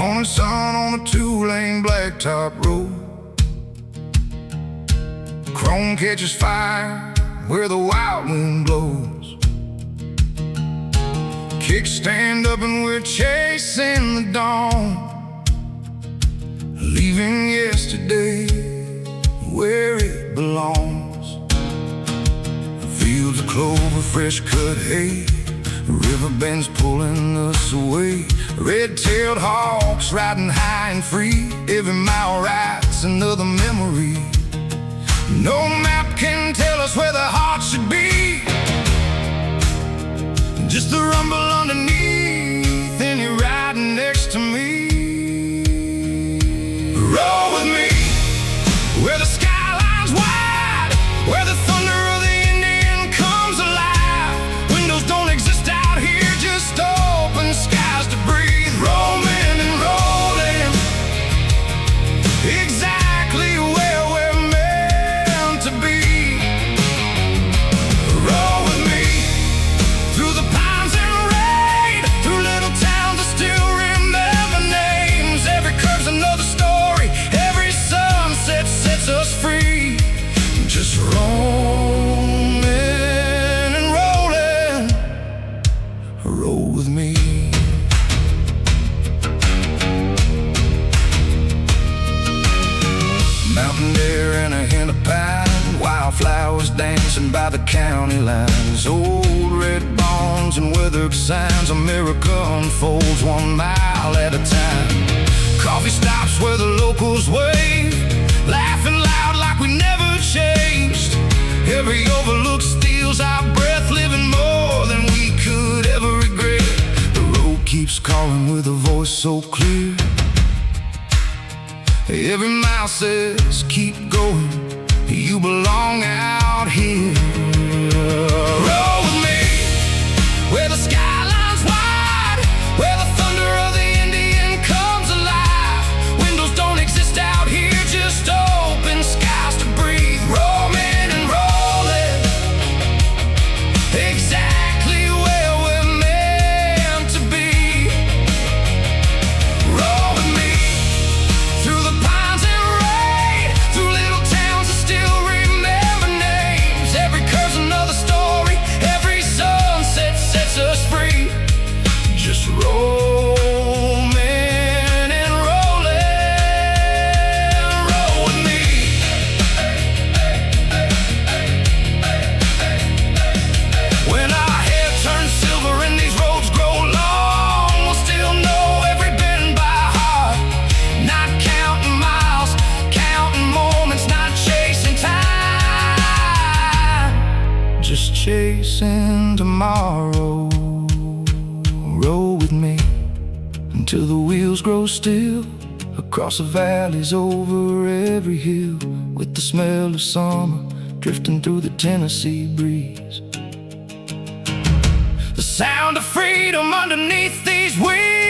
Morning sun on a two-lane blacktop road. Chrome catches fire where the wild wind blows. Kickstand up and we're chasing the dawn, leaving yesterday where it belongs. Fields of clover, fresh cut hay, river bends pulling us away. Red-tailed hawks riding high and free. Every mile rides another memory. No map can tell us where the heart should be, just the rumble underneath, and you're riding next to me. Roll with me where the skyline's wide, where the thunder of the Indian comes alive. Windows don't exist out here, just open skies to breathe. Roaming and rolling, exactly where we're meant to be. Roll with me through the pines and rain, through little towns that still remember names. Every curve's another story, every sunset sets us free. Just roaming and rolling. Roll with me. Mountain air and a hint of pine, wildflowers dancing by the county lines. Old red barns and weathered signs, America unfolds 1 mile at a time. Coffee stops where the locals wave, laughing loud like we never changed. Every overlook steals our breath, living more than we could ever regret. The road keeps calling with a voice so clear. Every mile says, keep going, you belong out here. Roll with me where the skyline's wide, where the thunder of the Indian comes alive. Windows don't exist out here, just open skies to breathe. Roaming and rolling, exactly where we're meant to be. Roll with me through the pines and rain, through little towns that still remember names. Every curve's another story, every sunset sets us free. Just roaming and rolling. Roll with me. When our hair turns silver and these roads grow long, we'll still know every bend by heart. Not counting miles, counting moments, not chasing time, just chasing tomorrow. Roll with me until the wheels grow still, across the valleys, over every hill, with the smell of summer drifting through the Tennessee breeze. The sound of freedom underneath these wheels.